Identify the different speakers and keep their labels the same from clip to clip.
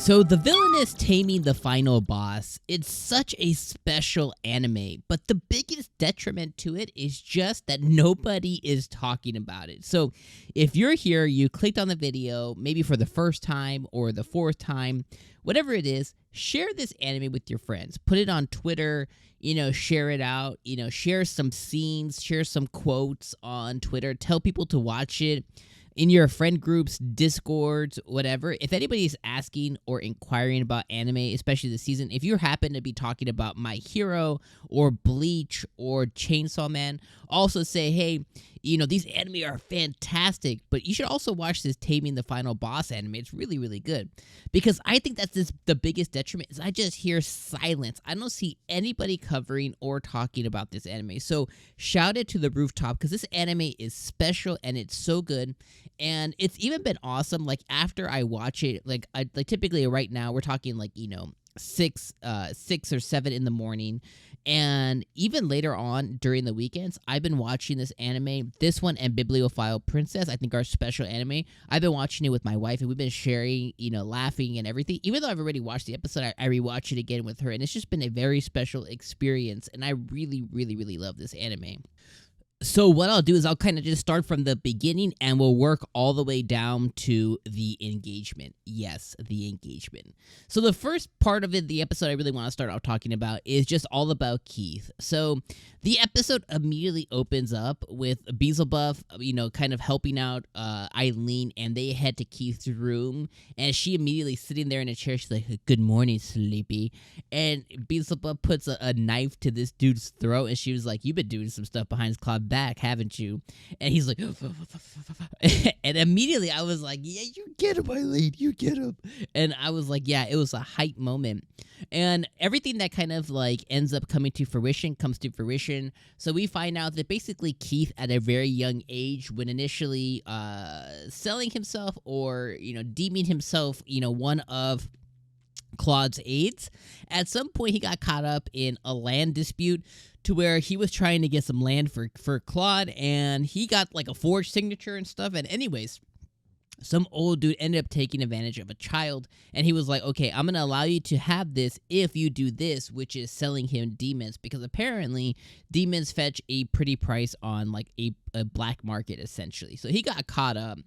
Speaker 1: So the Villainess Taming the Final Boss, it's such a special anime, but the biggest detriment to it is just that nobody is talking about it. So if you're here, you clicked on the video, maybe for the first time or the fourth time, whatever it is, share this anime with your friends. Put it on Twitter, share it out, share some scenes, share some quotes on Twitter, tell people to watch it. In your friend groups, Discords, whatever, if anybody's asking or inquiring about anime, especially this season, if you happen to be talking about My Hero or Bleach or Chainsaw Man, also say, hey, these anime are fantastic, but you should also watch this Taming the Final Boss anime. It's really, really good. Because I think that's the biggest detriment is I just hear silence. I don't see anybody covering or talking about this anime. So shout it to the rooftop because this anime is special and it's so good. And it's even been awesome. Like after I watch it, like typically right now we're talking like 6 or 7 in the morning, and even later on during the weekends, I've been watching this anime. This one and Bibliophile Princess, I think, are special anime. I've been watching it with my wife, and we've been sharing, laughing and everything. Even though I've already watched the episode, I rewatch it again with her, and it's just been a very special experience. And I really, really, really love this anime. So what I'll do is I'll kind of just start from the beginning and we'll work all the way down to the engagement. Yes, the engagement. So the first part of it, the episode I really want to start out talking about is just all about Keith. So the episode immediately opens up with Beelzebub, kind of helping out Aileen, and they head to Keith's room, and she immediately sitting there in a chair. She's like, "Good morning, Sleepy." And Beelzebub puts a knife to this dude's throat, and she was like, "You've been doing some stuff behind his cloud back, haven't you?" And he's like, and immediately I was like, "Yeah, you get him, Aileen, you get him." And I was like, yeah, it was a hype moment. And everything that kind of like ends up coming to fruition comes to fruition. So we find out that basically Keith at a very young age, when initially selling himself or, deeming himself, one of CLAUDE's aides, at some point he got caught up in a land dispute to where he was trying to get some land for CLAUDE, and he got like a forged signature and stuff. And anyways, some old dude ended up taking advantage of a child, and he was like, "Okay, I'm gonna allow you to have this if you do this," which is selling him demons, because apparently demons fetch a pretty price on like a black market essentially. So he got caught up.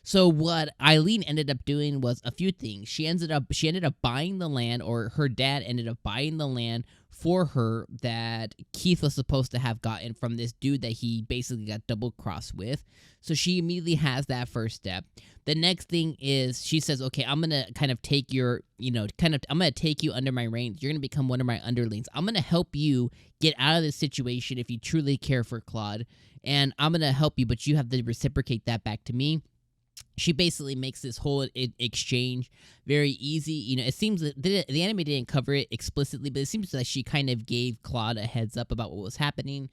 Speaker 1: So what Aileen ended up doing was a few things. She ended up buying the land, or her dad ended up buying the land for her that Keith was supposed to have gotten from this dude that he basically got double crossed with. So she immediately has that first step. The next thing is she says, "Okay, I'm gonna kind of take your, I'm gonna take you under my reign. You're gonna become one of my underlings. I'm gonna help you get out of this situation if you truly care for CLAUDE, and I'm gonna help you, but you have to reciprocate that back to me." She basically makes this whole exchange very easy. It seems that the anime didn't cover it explicitly, but it seems like she kind of gave CLAUDE a heads up about what was happening.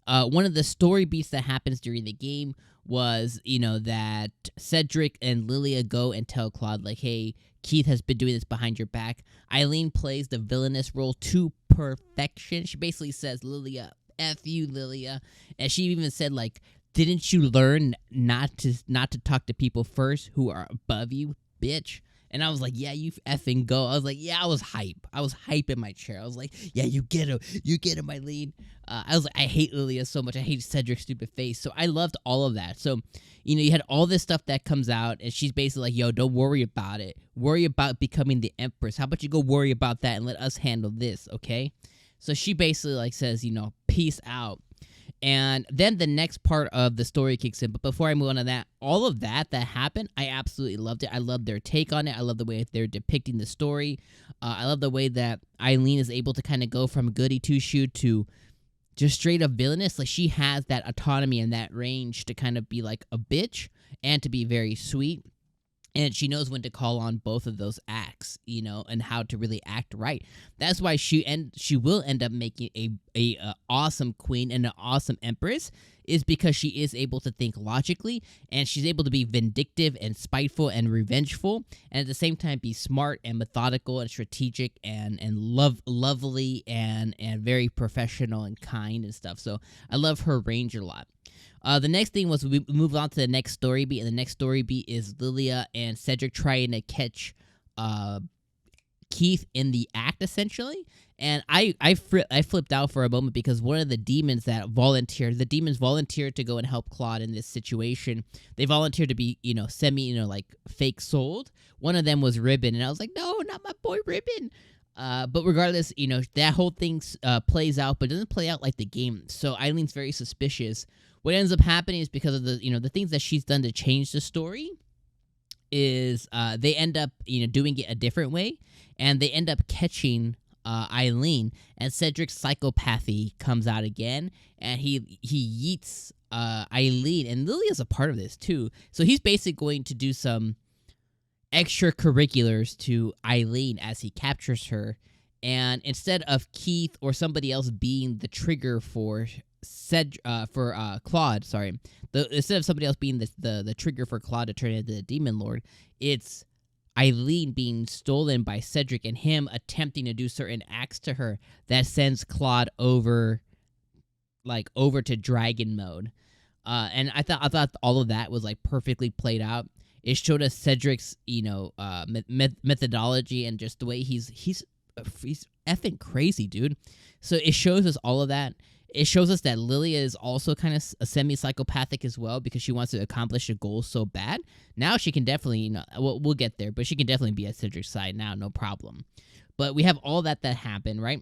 Speaker 1: One of the story beats that happens during the game was, that Cedric and Lilia go and tell CLAUDE, like, "Hey, Keith has been doing this behind your back." Aileen plays the villainess role to perfection. She basically says, "Lilia, F you, Lilia." And she even said, like, "Didn't you learn not to talk to people first who are above you, bitch?" And I was like, "Yeah, you effing go." I was like, yeah, I was hype in my chair. I was like, "Yeah, you get him, Aileen." I was like, I hate Lilia so much. I hate Cedric's stupid face. So I loved all of that. So, you had all this stuff that comes out, and she's basically like, "Yo, don't worry about it. Worry about becoming the Empress. How about you go worry about that and let us handle this, okay?" So she basically like says, "Peace out." And then the next part of the story kicks in. But before I move on to that, all of that happened, I absolutely loved it. I love their take on it. I love the way they're depicting the story. I love the way that Aileen is able to kind of go from goody two-shoe to just straight up villainous. Like, she has that autonomy and that range to kind of be like a bitch and to be very sweet. And she knows when to call on both of those acts, and how to really act right. That's why she will end up making a awesome queen and an awesome empress, is because she is able to think logically, and she's able to be vindictive and spiteful and revengeful, and at the same time be smart and methodical and strategic and lovely and very professional and kind and stuff. So I love her range a lot. The next thing was we moved on to the next story beat, and the next story beat is Lilia and Cedric trying to catch Keith in the act essentially. And I flipped out for a moment because one of the demons volunteered to go and help Claude in this situation. They volunteered to be, like fake sold. One of them was Ribbon, and I was like, no, not my boy Ribbon. But regardless, that whole thing plays out, but doesn't play out like the game. So Eileen's very suspicious. What ends up happening is because of the things that she's done to change the story is they end up, doing it a different way, and they end up catching Aileen, and Cedric's psychopathy comes out again, and he yeets Aileen, and Lily is a part of this too. So he's basically going to do some extracurriculars to Aileen as he captures her, and instead of Keith or somebody else being the trigger for Claude, instead of somebody else being the trigger for Claude to turn into the Demon Lord, it's Aileen being stolen by Cedric and him attempting to do certain acts to her that sends Claude over to dragon mode. And I thought all of that was like perfectly played out. It showed us Cedric's methodology and just the way he's effing crazy, dude. So it shows us all of that. It shows us that Lilia is also kind of a semi-psychopathic as well because she wants to accomplish a goal so bad. Now she can definitely, we'll get there, but she can definitely be at Cedric's side now, no problem. But we have all that happened, right?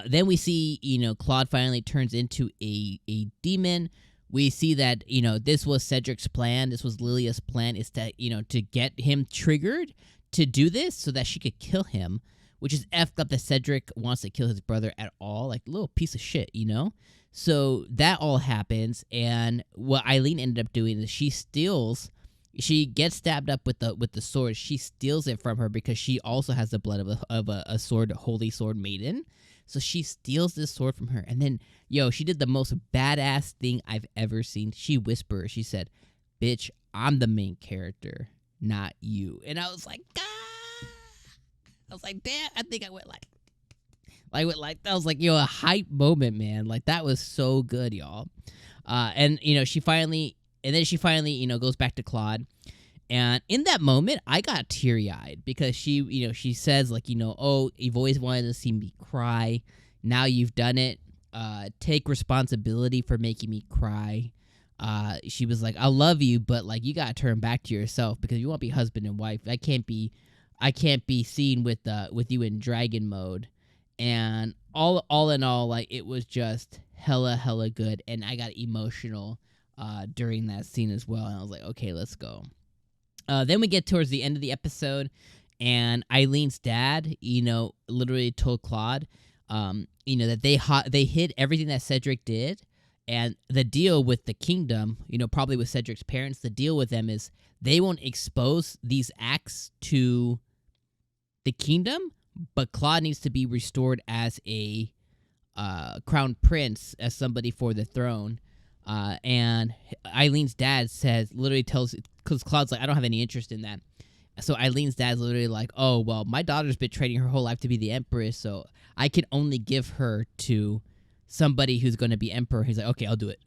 Speaker 1: Then we see, Claude finally turns into a demon. We see that, this was Cedric's plan. This was Lilia's plan, is to get him triggered to do this so that she could kill him. Which is effed up that Cedric wants to kill his brother at all. Like, a little piece of shit, So that all happens, and what Aileen ended up doing is she gets stabbed up with the sword. She steals it from her because she also has the blood of a sword, holy sword maiden. So she steals this sword from her, and then, she did the most badass thing I've ever seen. She whispered, she said, "Bitch, I'm the main character, not you." And I was like, God! I was like, damn, I think I went that was like, a hype moment, man. Like, that was so good, y'all. And she finally, goes back to Claude. And in that moment, I got teary-eyed because she says, like, "Oh, you've always wanted to see me cry. Now you've done it. Take responsibility for making me cry." She was like, "I love you, but, like, you gotta turn back to yourself because you won't be husband and wife. I can't be seen with you in dragon mode." And all in all, like, it was just hella good, and I got emotional during that scene as well. And I was like, okay, let's go. Then we get towards the end of the episode, and Eileen's dad, literally told Claude, that they hid everything that Cedric did, and the deal with the kingdom, probably with Cedric's parents, the deal with them is they won't expose these acts to the kingdom, but Claude needs to be restored as a crown prince, as somebody for the throne. And Eileen's dad because Claude's like, "I don't have any interest in that." So Eileen's dad's literally like, "Oh, well, my daughter's been training her whole life to be the empress, so I can only give her to somebody who's going to be emperor." He's like, "Okay, I'll do it."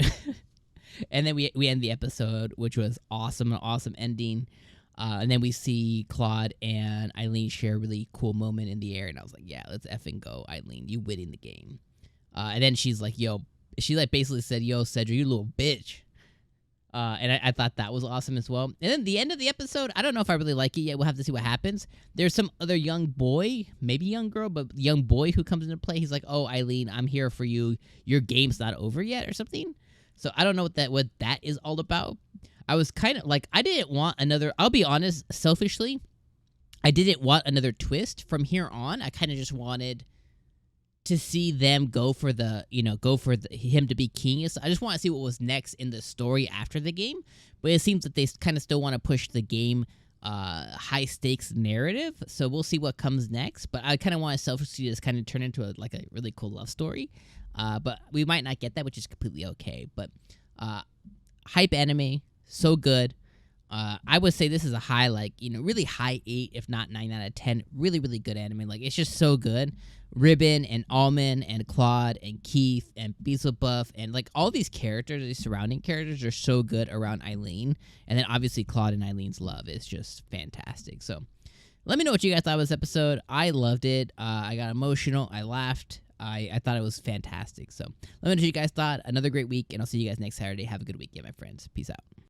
Speaker 1: And then we end the episode, which was awesome, an awesome ending. And then we see Claude and Aileen share a really cool moment in the air, and I was like, yeah, let's effing go, Aileen. You winning the game. And then she's like, basically said, "Yo, Cedric, you little bitch." And I thought that was awesome as well. And then the end of the episode, I don't know if I really like it yet. We'll have to see what happens. There's some other young boy, maybe young girl, but young boy who comes into play. He's like, "Oh, Aileen, I'm here for you. Your game's not over yet," or something. So I don't know what that is all about. I was kind of like, I didn't want another, I'll be honest, selfishly, I didn't want another twist from here on. I kind of just wanted to see them go for him to be king. So I just want to see what was next in the story after the game. But it seems that they kind of still want to push the game high stakes narrative. So we'll see what comes next. But I kind of want to selfishly just kind of turn into a really cool love story. But we might not get that, which is completely okay. But hype anime. So good. I would say this is a high, really high 8, if not 9 out of 10. Really, really good anime. Like, it's just so good. Ribbon and Almond and Claude and Keith and Beelzebub and, all these characters, these surrounding characters are so good around Aileen. And then, obviously, Claude and Eileen's love is just fantastic. So, Let me know what you guys thought of this episode. I loved it. I got emotional. I laughed. I thought it was fantastic. So let me know what you guys thought. Another great week, and I'll see you guys next Saturday. Have a good weekend, my friends. Peace out.